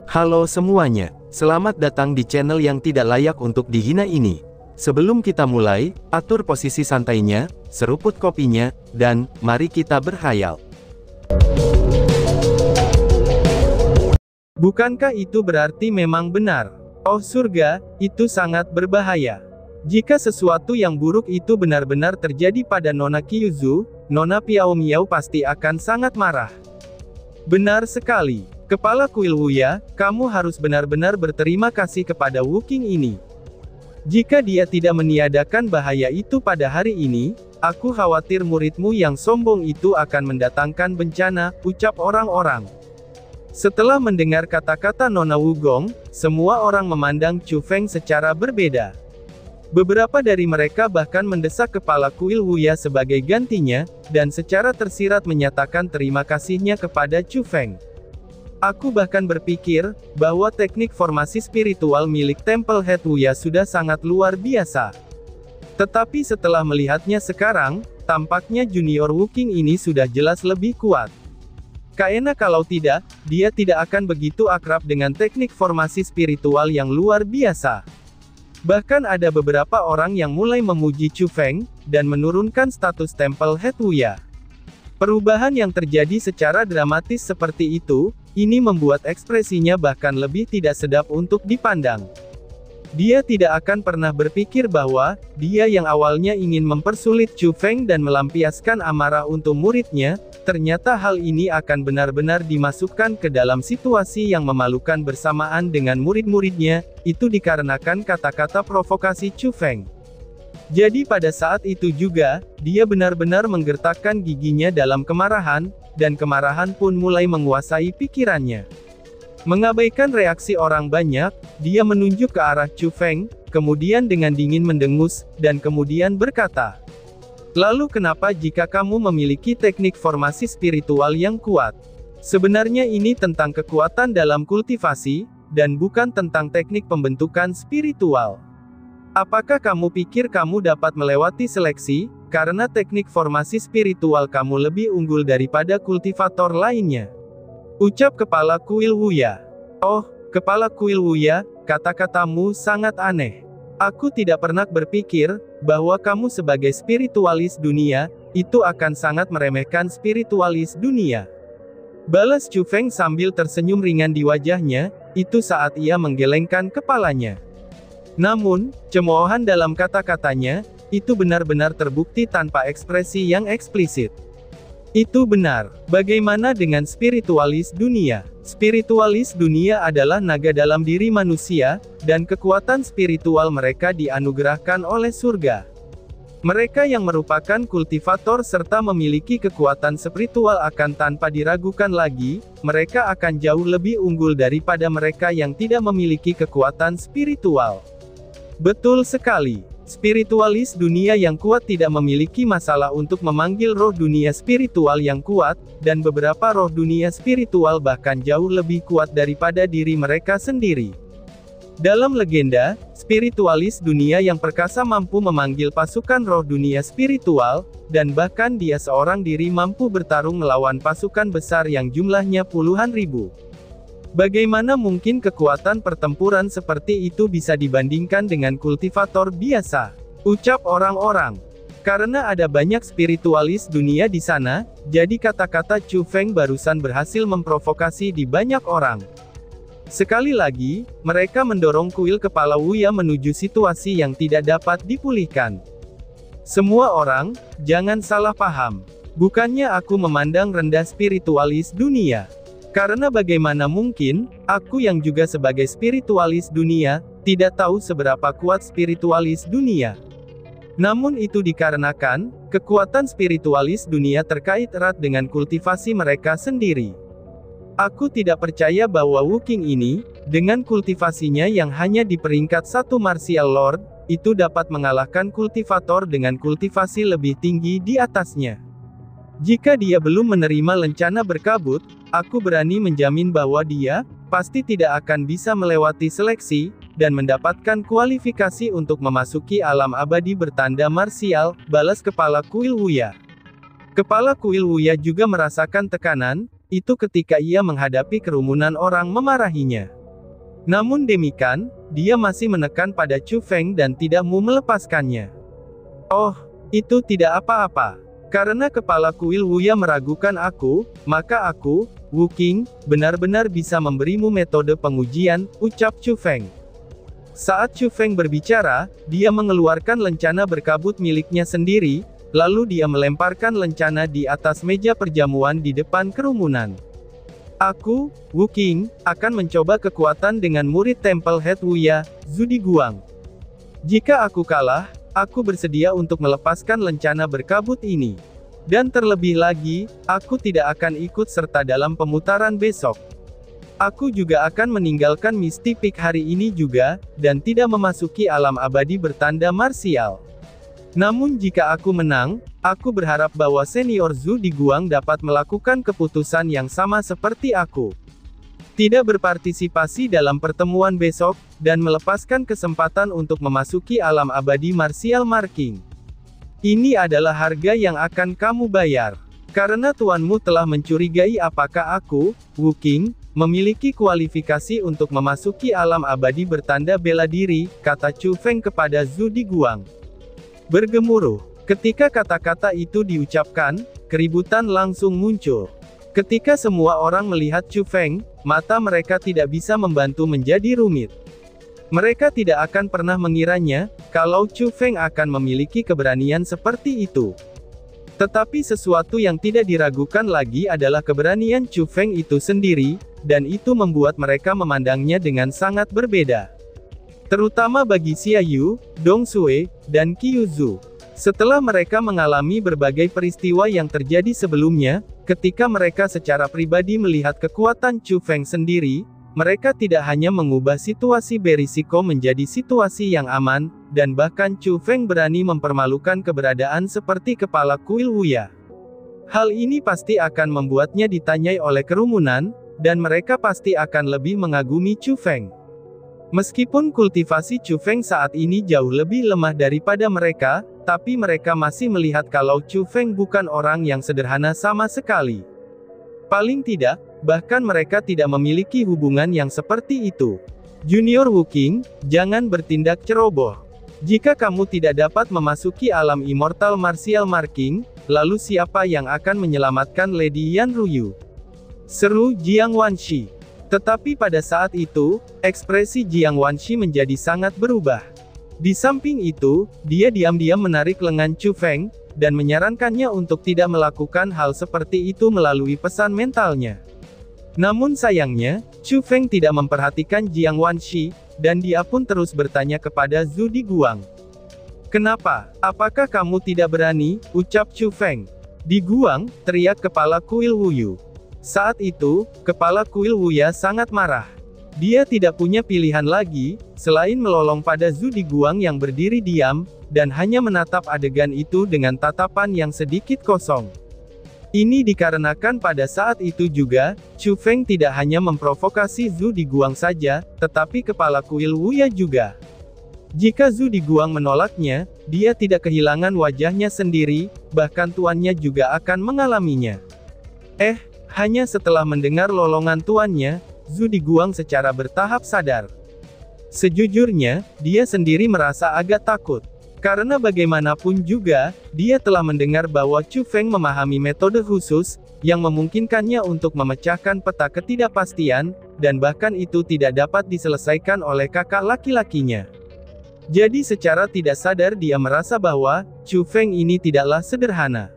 Halo semuanya, selamat datang di channel yang tidak layak untuk dihina ini. Sebelum kita mulai, atur posisi santainya, seruput kopinya, dan mari kita berkhayal. Bukankah itu berarti memang benar? Oh surga, itu sangat berbahaya. Jika sesuatu yang buruk itu benar-benar terjadi pada Nona Kyuzu, Nona Piao Miao pasti akan sangat marah. Benar sekali. Kepala kuil Wuya, kamu harus benar-benar berterima kasih kepada Wu Qing ini. Jika dia tidak meniadakan bahaya itu pada hari ini, aku khawatir muridmu yang sombong itu akan mendatangkan bencana, ucap orang-orang. Setelah mendengar kata-kata Nona Wugong, semua orang memandang Chu Feng secara berbeda. Beberapa dari mereka bahkan mendesak kepala kuil Wuya sebagai gantinya, dan secara tersirat menyatakan terima kasihnya kepada Chu Feng. Aku bahkan berpikir, bahwa teknik formasi spiritual milik Temple Head Wuya sudah sangat luar biasa. Tetapi setelah melihatnya sekarang, tampaknya junior Wu Qing ini sudah jelas lebih kuat. Karena kalau tidak, dia tidak akan begitu akrab dengan teknik formasi spiritual yang luar biasa. Bahkan ada beberapa orang yang mulai memuji Chu Feng, dan menurunkan status Temple Head Wuya. Perubahan yang terjadi secara dramatis seperti itu, ini membuat ekspresinya bahkan lebih tidak sedap untuk dipandang. Dia tidak akan pernah berpikir bahwa, dia yang awalnya ingin mempersulit Chu Feng dan melampiaskan amarah untuk muridnya, ternyata hal ini akan benar-benar dimasukkan ke dalam situasi yang memalukan bersamaan dengan murid-muridnya, itu dikarenakan kata-kata provokasi Chu Feng. Jadi pada saat itu juga, dia benar-benar menggertakkan giginya dalam kemarahan, dan kemarahan pun mulai menguasai pikirannya. Mengabaikan reaksi orang banyak, dia menunjuk ke arah Chu Feng, kemudian dengan dingin mendengus, dan kemudian berkata, "Lalu kenapa jika kamu memiliki teknik formasi spiritual yang kuat? Sebenarnya ini tentang kekuatan dalam kultivasi, dan bukan tentang teknik pembentukan spiritual. Apakah kamu pikir kamu dapat melewati seleksi, karena teknik formasi spiritual kamu lebih unggul daripada kultivator lainnya?" Ucap kepala kuil Wuya. "Oh, kepala kuil Wuya, kata-katamu sangat aneh. Aku tidak pernah berpikir, bahwa kamu sebagai spiritualis dunia, itu akan sangat meremehkan spiritualis dunia." Balas Chu Feng sambil tersenyum ringan di wajahnya, itu saat ia menggelengkan kepalanya. Namun, cemoohan dalam kata-katanya, itu benar-benar terbukti tanpa ekspresi yang eksplisit. Itu benar. Bagaimana dengan spiritualis dunia? Spiritualis dunia adalah naga dalam diri manusia, dan kekuatan spiritual mereka dianugerahkan oleh surga. Mereka yang merupakan kultivator serta memiliki kekuatan spiritual akan tanpa diragukan lagi, mereka akan jauh lebih unggul daripada mereka yang tidak memiliki kekuatan spiritual. Betul sekali. Spiritualis dunia yang kuat tidak memiliki masalah untuk memanggil roh dunia spiritual yang kuat, dan beberapa roh dunia spiritual bahkan jauh lebih kuat daripada diri mereka sendiri. Dalam legenda, spiritualis dunia yang perkasa mampu memanggil pasukan roh dunia spiritual, dan bahkan dia seorang diri mampu bertarung melawan pasukan besar yang jumlahnya puluhan ribu. Bagaimana mungkin kekuatan pertempuran seperti itu bisa dibandingkan dengan kultivator biasa? Ucap orang-orang. Karena ada banyak spiritualis dunia di sana, jadi kata-kata Chu Feng barusan berhasil memprovokasi di banyak orang. Sekali lagi, mereka mendorong kuil kepala Wuya menuju situasi yang tidak dapat dipulihkan. Semua orang, jangan salah paham. Bukannya aku memandang rendah spiritualis dunia. Karena bagaimana mungkin, aku yang juga sebagai spiritualis dunia, tidak tahu seberapa kuat spiritualis dunia. Namun itu dikarenakan, kekuatan spiritualis dunia terkait erat dengan kultivasi mereka sendiri. Aku tidak percaya bahwa Wu Qing ini, dengan kultivasinya yang hanya di peringkat 1 martial lord, itu dapat mengalahkan kultivator dengan kultivasi lebih tinggi di atasnya. Jika dia belum menerima lencana berkabut, aku berani menjamin bahwa dia, pasti tidak akan bisa melewati seleksi, dan mendapatkan kualifikasi untuk memasuki alam abadi bertanda marsial, balas kepala kuil Wuya. Kepala kuil Wuya juga merasakan tekanan, itu ketika ia menghadapi kerumunan orang memarahinya. Namun demikian, dia masih menekan pada Chu Feng dan tidak mau melepaskannya. Oh, itu tidak apa-apa. Karena kepala kuil Wuya meragukan aku, maka aku, Wu Qing, benar-benar bisa memberimu metode pengujian, ucap Chu Feng. Saat Chu Feng berbicara, dia mengeluarkan lencana berkabut miliknya sendiri, lalu dia melemparkan lencana di atas meja perjamuan di depan kerumunan. Aku, Wu Qing, akan mencoba kekuatan dengan murid Temple Head Wuya, Zhu Diguang. Jika aku kalah, aku bersedia untuk melepaskan lencana berkabut ini. Dan terlebih lagi, aku tidak akan ikut serta dalam pemutaran besok. Aku juga akan meninggalkan Misty Peak hari ini juga, dan tidak memasuki alam abadi bertanda marsial. Namun jika aku menang, aku berharap bahwa senior Zhu Diguang dapat melakukan keputusan yang sama seperti aku. Tidak berpartisipasi dalam pertemuan besok, dan melepaskan kesempatan untuk memasuki alam abadi martial marking. Ini adalah harga yang akan kamu bayar. Karena tuanmu telah mencurigai apakah aku, Wu Qing, memiliki kualifikasi untuk memasuki alam abadi bertanda bela diri, kata Chu Feng kepada Zhu Diguang. Bergemuruh. Ketika kata-kata itu diucapkan, keributan langsung muncul. Ketika semua orang melihat Chu Feng, mata mereka tidak bisa membantu menjadi rumit. Mereka tidak akan pernah mengiranya, kalau Chu Feng akan memiliki keberanian seperti itu. Tetapi sesuatu yang tidak diragukan lagi adalah keberanian Chu Feng itu sendiri, dan itu membuat mereka memandangnya dengan sangat berbeda. Terutama bagi Xia Yu, Dong Sui, dan Qiu Zhu. Setelah mereka mengalami berbagai peristiwa yang terjadi sebelumnya, ketika mereka secara pribadi melihat kekuatan Chu Feng sendiri, mereka tidak hanya mengubah situasi berisiko menjadi situasi yang aman, dan bahkan Chu Feng berani mempermalukan keberadaan seperti kepala kuil Wuya. Hal ini pasti akan membuatnya ditanyai oleh kerumunan, dan mereka pasti akan lebih mengagumi Chu Feng. Meskipun kultivasi Chu Feng saat ini jauh lebih lemah daripada mereka, tapi mereka masih melihat kalau Chu Feng bukan orang yang sederhana sama sekali. Paling tidak, bahkan mereka tidak memiliki hubungan yang seperti itu. Junior Wu Qing, jangan bertindak ceroboh. Jika kamu tidak dapat memasuki alam immortal martial marking, lalu siapa yang akan menyelamatkan Lady Yan Ruyu? Seru Jiang Wanshi. Tetapi pada saat itu, ekspresi Jiang Wanshi menjadi sangat berubah. Di samping itu, dia diam-diam menarik lengan Chu Feng, dan menyarankannya untuk tidak melakukan hal seperti itu melalui pesan mentalnya. Namun sayangnya, Chu Feng tidak memperhatikan Jiang Wanshi, dan dia pun terus bertanya kepada Zhu Diguang. Kenapa? Apakah kamu tidak berani? Ucap Chu Feng. Diguang, teriak kepala kuil Wuyu. Saat itu, kepala kuil Wuya sangat marah. Dia tidak punya pilihan lagi, selain melolong pada Zhu Diguang yang berdiri diam, dan hanya menatap adegan itu dengan tatapan yang sedikit kosong. Ini dikarenakan pada saat itu juga, Chu Feng tidak hanya memprovokasi Zhu Diguang saja, tetapi kepala kuil Wuya juga. Jika Zhu Diguang menolaknya, dia tidak kehilangan wajahnya sendiri, bahkan tuannya juga akan mengalaminya. Hanya setelah mendengar lolongan tuannya, Zhu Diguang secara bertahap sadar. Sejujurnya, dia sendiri merasa agak takut. Karena bagaimanapun juga, dia telah mendengar bahwa Chu Feng memahami metode khusus, yang memungkinkannya untuk memecahkan peta ketidakpastian, dan bahkan itu tidak dapat diselesaikan oleh kakak laki-lakinya. Jadi secara tidak sadar dia merasa bahwa, Chu Feng ini tidaklah sederhana.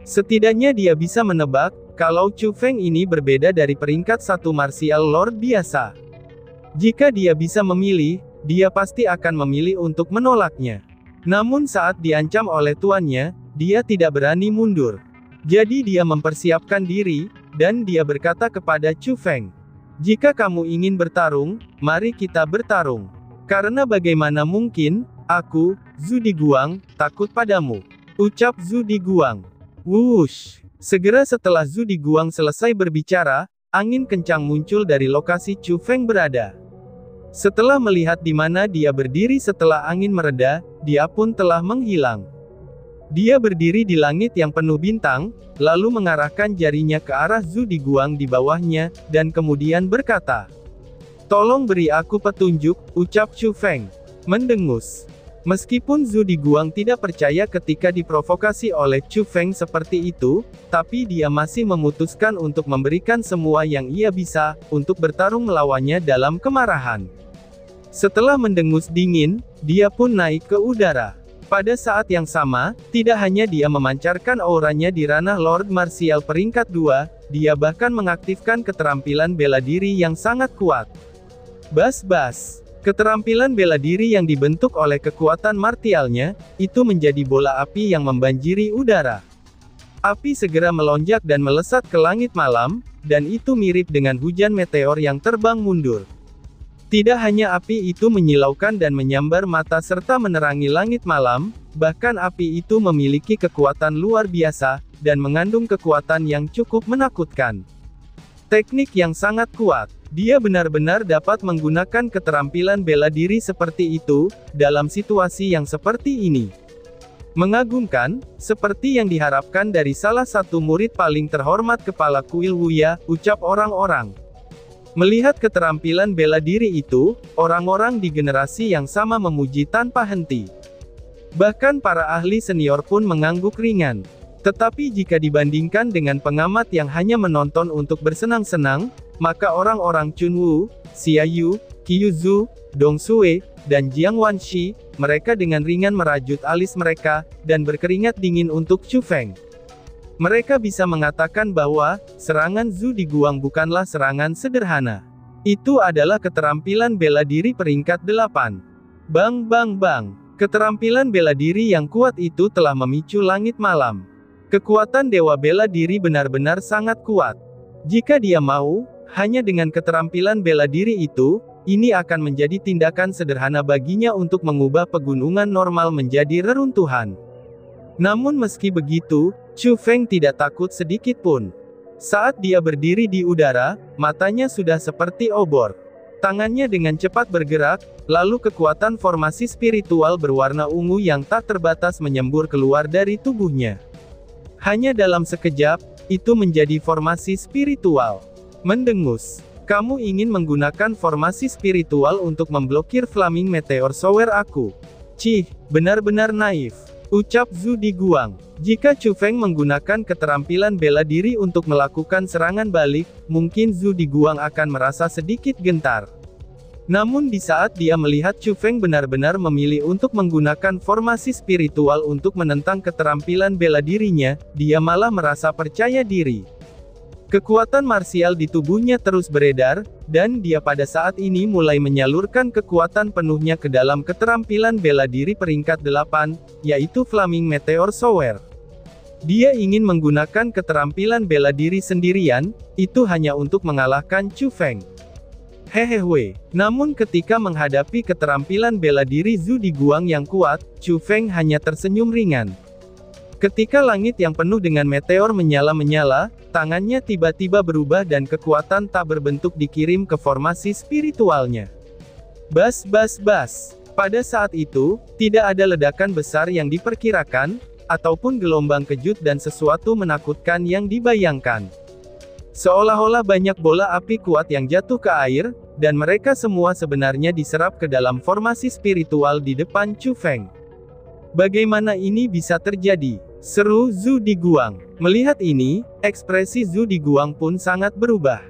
Setidaknya dia bisa menebak, kalau Chu Feng ini berbeda dari peringkat satu martial lord biasa. Jika dia bisa memilih, dia pasti akan memilih untuk menolaknya. Namun saat diancam oleh tuannya, dia tidak berani mundur. Jadi dia mempersiapkan diri, dan dia berkata kepada Chu Feng. Jika kamu ingin bertarung, mari kita bertarung. Karena bagaimana mungkin, aku, Zhu Diguang, takut padamu. Ucap Zhu Diguang. Wush. Segera setelah Zhu Diguang selesai berbicara, angin kencang muncul dari lokasi Chu Feng berada. Setelah melihat di mana dia berdiri setelah angin mereda, dia pun telah menghilang. Dia berdiri di langit yang penuh bintang, lalu mengarahkan jarinya ke arah Zhu Diguang di bawahnya, dan kemudian berkata, Tolong beri aku petunjuk, ucap Chu Feng. Mendengus. Meskipun Zhu Diguang tidak percaya ketika diprovokasi oleh Chu Feng seperti itu, tapi dia masih memutuskan untuk memberikan semua yang ia bisa, untuk bertarung melawannya dalam kemarahan. Setelah mendengus dingin, dia pun naik ke udara. Pada saat yang sama, tidak hanya dia memancarkan auranya di ranah Lord Martial peringkat 2, dia bahkan mengaktifkan keterampilan bela diri yang sangat kuat. Bas-bas. Keterampilan bela diri yang dibentuk oleh kekuatan martialnya, itu menjadi bola api yang membanjiri udara. Api segera melonjak dan melesat ke langit malam, dan itu mirip dengan hujan meteor yang terbang mundur. Tidak hanya api itu menyilaukan dan menyambar mata serta menerangi langit malam, bahkan api itu memiliki kekuatan luar biasa, dan mengandung kekuatan yang cukup menakutkan. Teknik yang sangat kuat. Dia benar-benar dapat menggunakan keterampilan bela diri seperti itu, dalam situasi yang seperti ini. Mengagumkan, seperti yang diharapkan dari salah satu murid paling terhormat kepala kuil Wuya, ucap orang-orang. Melihat keterampilan bela diri itu, orang-orang di generasi yang sama memuji tanpa henti. Bahkan para ahli senior pun mengangguk ringan. Tetapi jika dibandingkan dengan pengamat yang hanya menonton untuk bersenang-senang, maka orang-orang Chunwu, Xiaoyu, Qiuzu, Dong Sui, dan Jiang Wanshi, mereka dengan ringan merajut alis mereka, dan berkeringat dingin untuk Chu Feng. Mereka bisa mengatakan bahwa, serangan Zhu Diguang bukanlah serangan sederhana. Itu adalah keterampilan bela diri peringkat 8. Bang bang bang. Keterampilan bela diri yang kuat itu telah memicu langit malam. Kekuatan dewa bela diri benar-benar sangat kuat. Jika dia mau, hanya dengan keterampilan bela diri itu, ini akan menjadi tindakan sederhana baginya untuk mengubah pegunungan normal menjadi reruntuhan. Namun meski begitu, Chu Feng tidak takut sedikit pun. Saat dia berdiri di udara, matanya sudah seperti obor. Tangannya dengan cepat bergerak, lalu kekuatan formasi spiritual berwarna ungu yang tak terbatas menyembur keluar dari tubuhnya. Hanya dalam sekejap, itu menjadi formasi spiritual. Mendengus. Kamu ingin menggunakan formasi spiritual untuk memblokir Flaming Meteor Shower aku. Cih, benar-benar naif. Ucap Zhu Diguang. Jika Chu Feng menggunakan keterampilan bela diri untuk melakukan serangan balik, mungkin Zhu Diguang akan merasa sedikit gentar. Namun di saat dia melihat Chu Feng benar-benar memilih untuk menggunakan formasi spiritual untuk menentang keterampilan bela dirinya, dia malah merasa percaya diri. Kekuatan marsial di tubuhnya terus beredar, dan dia pada saat ini mulai menyalurkan kekuatan penuhnya ke dalam keterampilan bela diri peringkat 8, yaitu Flaming Meteor Shower. Dia ingin menggunakan keterampilan bela diri sendirian, itu hanya untuk mengalahkan Chu Feng. Hehehe. Namun ketika menghadapi keterampilan bela diri Zhu Diguang yang kuat, Chu Feng hanya tersenyum ringan. Ketika langit yang penuh dengan meteor menyala-menyala, tangannya tiba-tiba berubah dan kekuatan tak berbentuk dikirim ke formasi spiritualnya. Bas bas bas. Pada saat itu, tidak ada ledakan besar yang diperkirakan, ataupun gelombang kejut dan sesuatu menakutkan yang dibayangkan. Seolah-olah banyak bola api kuat yang jatuh ke air, dan mereka semua sebenarnya diserap ke dalam formasi spiritual di depan Chu Feng. Bagaimana ini bisa terjadi? Seru Zhu Diguang. Melihat ini, ekspresi Zhu Diguang pun sangat berubah.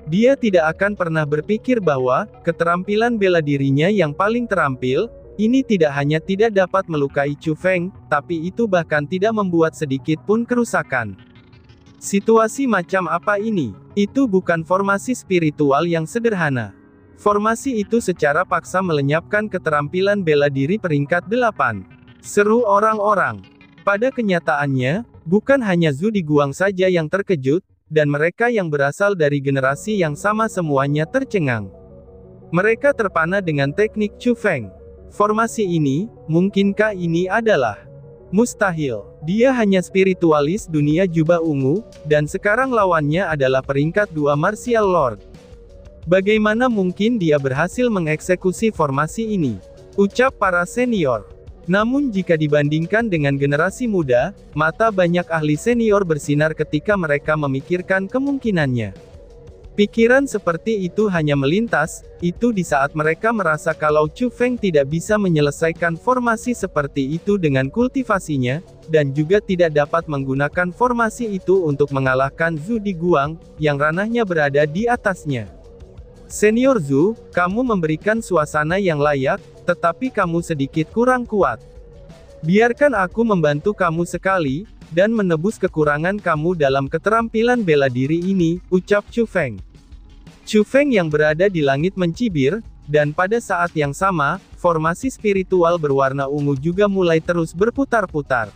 Dia tidak akan pernah berpikir bahwa, keterampilan bela dirinya yang paling terampil, ini tidak hanya tidak dapat melukai Chu Feng, tapi itu bahkan tidak membuat sedikit pun kerusakan. Situasi macam apa ini? Itu bukan formasi spiritual yang sederhana. Formasi itu secara paksa melenyapkan keterampilan bela diri peringkat 8. Seru orang-orang. Pada kenyataannya, bukan hanya Zhu Diguang saja yang terkejut, dan mereka yang berasal dari generasi yang sama semuanya tercengang. Mereka terpana dengan teknik Chu Feng. Formasi ini, mungkinkah ini adalah? Mustahil. Dia hanya spiritualis dunia jubah ungu, dan sekarang lawannya adalah peringkat 2 Martial Lord. Bagaimana mungkin dia berhasil mengeksekusi formasi ini? Ucap para senior. Namun jika dibandingkan dengan generasi muda, mata banyak ahli senior bersinar ketika mereka memikirkan kemungkinannya. Pikiran seperti itu hanya melintas, itu di saat mereka merasa kalau Chu Feng tidak bisa menyelesaikan formasi seperti itu dengan kultivasinya, dan juga tidak dapat menggunakan formasi itu untuk mengalahkan Zhu Diguang, yang ranahnya berada di atasnya. Senior Zhu, kamu memberikan suasana yang layak, tetapi kamu sedikit kurang kuat. Biarkan aku membantu kamu sekali, dan menebus kekurangan kamu dalam keterampilan bela diri ini, ucap Chu Feng. Chu Feng yang berada di langit mencibir, dan pada saat yang sama, formasi spiritual berwarna ungu juga mulai terus berputar-putar.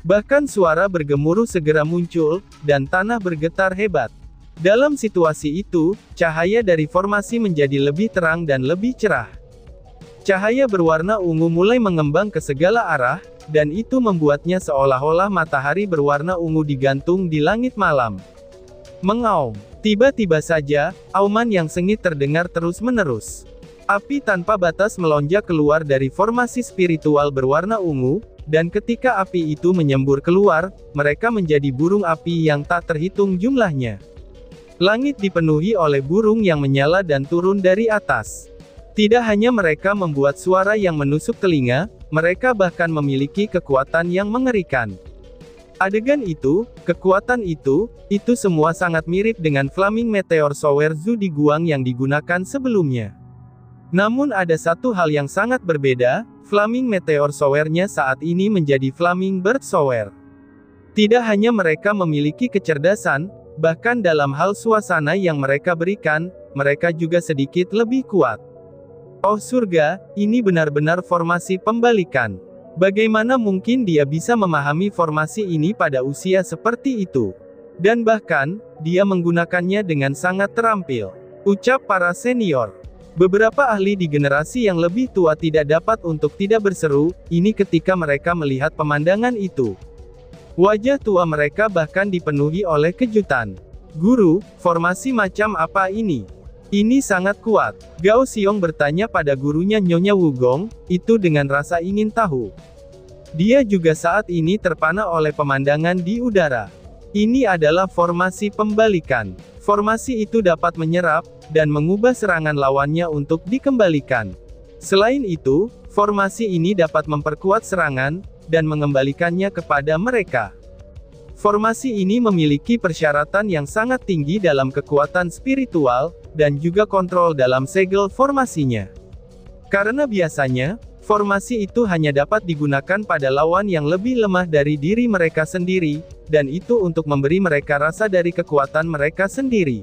Bahkan suara bergemuruh segera muncul, dan tanah bergetar hebat. Dalam situasi itu, cahaya dari formasi menjadi lebih terang dan lebih cerah. Cahaya berwarna ungu mulai mengembang ke segala arah, dan itu membuatnya seolah-olah matahari berwarna ungu digantung di langit malam. Mengaum. Tiba-tiba saja, auman yang sengit terdengar terus-menerus. Api tanpa batas melonjak keluar dari formasi spiritual berwarna ungu, dan ketika api itu menyembur keluar, mereka menjadi burung api yang tak terhitung jumlahnya. Langit dipenuhi oleh burung yang menyala dan turun dari atas. Tidak hanya mereka membuat suara yang menusuk telinga, mereka bahkan memiliki kekuatan yang mengerikan. Adegan itu, kekuatan itu semua sangat mirip dengan Flaming Meteor Shower Zhu Diguang yang digunakan sebelumnya. Namun ada satu hal yang sangat berbeda, Flaming Meteor Shower-nya saat ini menjadi Flaming Bird Shower. Tidak hanya mereka memiliki kecerdasan, bahkan dalam hal suasana yang mereka berikan, mereka juga sedikit lebih kuat. Oh surga, ini benar-benar formasi pembalikan. Bagaimana mungkin dia bisa memahami formasi ini pada usia seperti itu? Dan bahkan, dia menggunakannya dengan sangat terampil. Ucap para senior. Beberapa ahli di generasi yang lebih tua tidak dapat untuk tidak berseru, ini ketika mereka melihat pemandangan itu. Wajah tua mereka bahkan dipenuhi oleh kejutan. Guru, formasi macam apa ini? Ini sangat kuat. Gao Xiong bertanya pada gurunya Nyonya Wugong, itu dengan rasa ingin tahu. Dia juga saat ini terpana oleh pemandangan di udara. Ini adalah formasi pembalikan. Formasi itu dapat menyerap, dan mengubah serangan lawannya untuk dikembalikan. Selain itu, formasi ini dapat memperkuat serangan, dan mengembalikannya kepada mereka. Formasi ini memiliki persyaratan yang sangat tinggi dalam kekuatan spiritual, dan juga kontrol dalam segel formasinya. Karena biasanya, formasi itu hanya dapat digunakan pada lawan yang lebih lemah dari diri mereka sendiri, dan itu untuk memberi mereka rasa dari kekuatan mereka sendiri.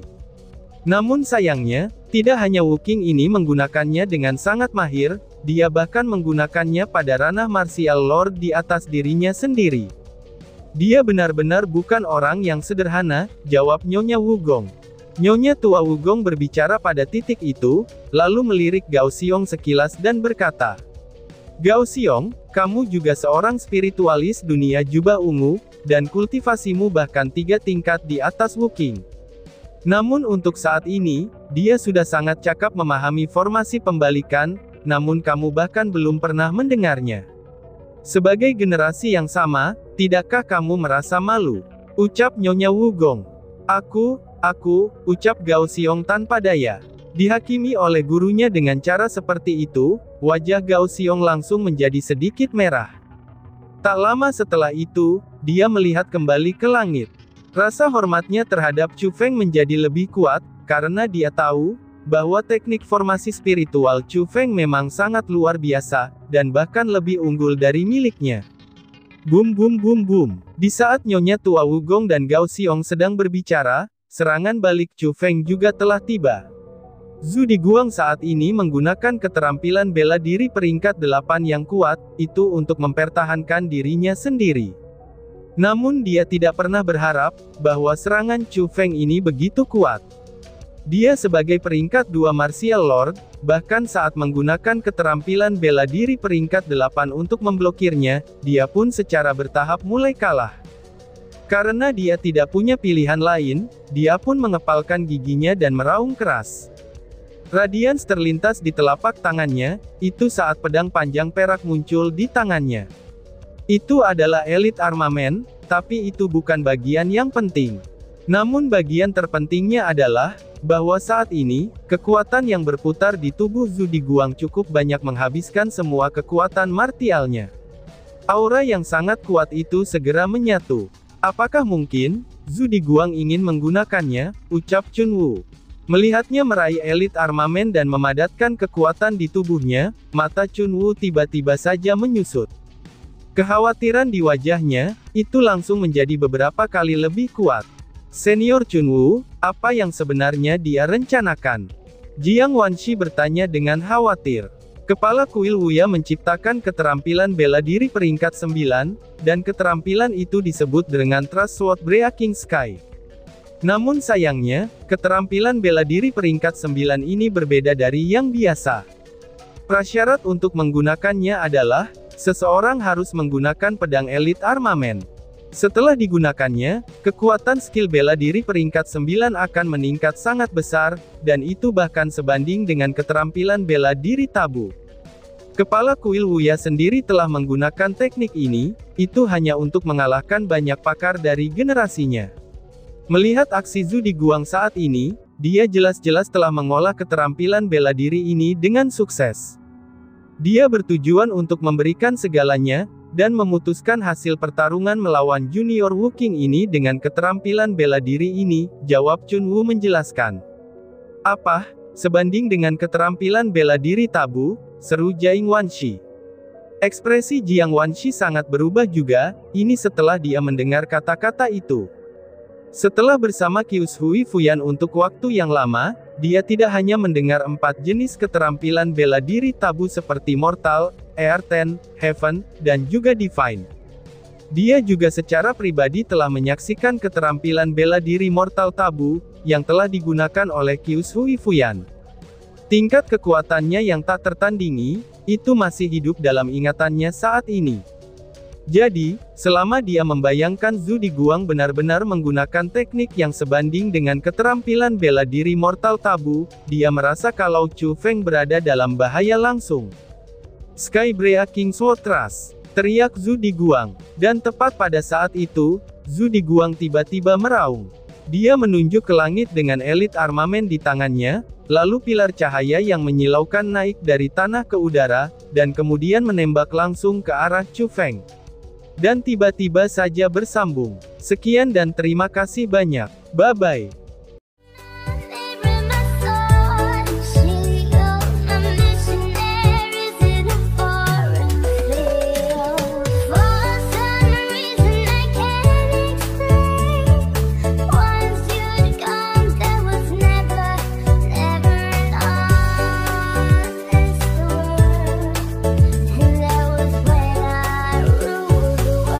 Namun sayangnya, tidak hanya Wu Qing ini menggunakannya dengan sangat mahir, dia bahkan menggunakannya pada ranah martial lord di atas dirinya sendiri. Dia benar-benar bukan orang yang sederhana, jawab Nyonya Wugong. Nyonya tua Wugong berbicara pada titik itu, lalu melirik Gao Xiong sekilas dan berkata, Gao Xiong, kamu juga seorang spiritualis dunia jubah ungu, dan kultivasimu bahkan 3 tingkat di atas Wu Qing. Namun untuk saat ini, dia sudah sangat cakap memahami formasi pembalikan, namun kamu bahkan belum pernah mendengarnya. Sebagai generasi yang sama, tidakkah kamu merasa malu? Ucap Nyonya Wugong. Aku, ucap Gao Xiong tanpa daya. Dihakimi oleh gurunya dengan cara seperti itu, wajah Gao Xiong langsung menjadi sedikit merah. Tak lama setelah itu, dia melihat kembali ke langit. Rasa hormatnya terhadap Chu Feng menjadi lebih kuat, karena dia tahu bahwa teknik formasi spiritual Chu Feng memang sangat luar biasa, dan bahkan lebih unggul dari miliknya. Bum bum bum bum. Di saat Nyonya tua Wugong dan Gao Xiong sedang berbicara, serangan balik Chu Feng juga telah tiba. Zhu Diguang saat ini menggunakan keterampilan bela diri peringkat 8 yang kuat, itu untuk mempertahankan dirinya sendiri. Namun dia tidak pernah berharap, bahwa serangan Chu Feng ini begitu kuat. Dia sebagai peringkat 2 martial lord, bahkan saat menggunakan keterampilan bela diri peringkat 8 untuk memblokirnya, dia pun secara bertahap mulai kalah. Karena dia tidak punya pilihan lain, dia pun mengepalkan giginya dan meraung keras. Radiance terlintas di telapak tangannya, itu saat pedang panjang perak muncul di tangannya. Itu adalah elite armamen, tapi itu bukan bagian yang penting. Namun bagian terpentingnya adalah, bahwa saat ini, kekuatan yang berputar di tubuh Zhu Diguang cukup banyak menghabiskan semua kekuatan martialnya. Aura yang sangat kuat itu segera menyatu. Apakah mungkin, Zhu Diguang ingin menggunakannya, ucap Chun Wu. Melihatnya meraih elit armamen dan memadatkan kekuatan di tubuhnya, mata Chun Wu tiba-tiba saja menyusut. Kekhawatiran di wajahnya, itu langsung menjadi beberapa kali lebih kuat. Senior Chun Wu, apa yang sebenarnya dia rencanakan? Jiang Wanshi bertanya dengan khawatir. Kepala kuil Wuya menciptakan keterampilan bela diri peringkat 9, dan keterampilan itu disebut dengan Trust Sword Breaking Sky. Namun sayangnya, keterampilan bela diri peringkat 9 ini berbeda dari yang biasa. Prasyarat untuk menggunakannya adalah, seseorang harus menggunakan pedang elit armamen. Setelah digunakannya, kekuatan skill bela diri peringkat 9 akan meningkat sangat besar, dan itu bahkan sebanding dengan keterampilan bela diri tabu. Kepala kuil Wuya sendiri telah menggunakan teknik ini, itu hanya untuk mengalahkan banyak pakar dari generasinya. Melihat aksi Zhu Diguang saat ini, dia jelas-jelas telah mengolah keterampilan bela diri ini dengan sukses. Dia bertujuan untuk memberikan segalanya, dan memutuskan hasil pertarungan melawan junior Wu King ini dengan keterampilan bela diri ini, jawab Chun Wu menjelaskan. Apa? Sebanding dengan keterampilan bela diri tabu? Seru Jiang Wanshi. Ekspresi Jiang Wanshi sangat berubah juga, ini setelah dia mendengar kata-kata itu. Setelah bersama Qius Hui Fuyan untuk waktu yang lama, dia tidak hanya mendengar 4 jenis keterampilan bela diri tabu seperti Mortal, Earthen, Heaven, dan juga Divine. Dia juga secara pribadi telah menyaksikan keterampilan bela diri Mortal tabu, yang telah digunakan oleh Qius Hui Fuyan. Tingkat kekuatannya yang tak tertandingi, itu masih hidup dalam ingatannya saat ini. Jadi, selama dia membayangkan Zhu Diguang benar-benar menggunakan teknik yang sebanding dengan keterampilan bela diri Mortal tabu, dia merasa kalau Chu Feng berada dalam bahaya langsung. Sky Breaking Sword Trust, teriak Zhu Diguang. Dan tepat pada saat itu, Zhu Diguang tiba-tiba meraung. Dia menunjuk ke langit dengan elit armamen di tangannya, lalu pilar cahaya yang menyilaukan naik dari tanah ke udara, dan kemudian menembak langsung ke arah Chu Feng. Dan tiba-tiba saja bersambung. Sekian dan terima kasih banyak. Bye-bye.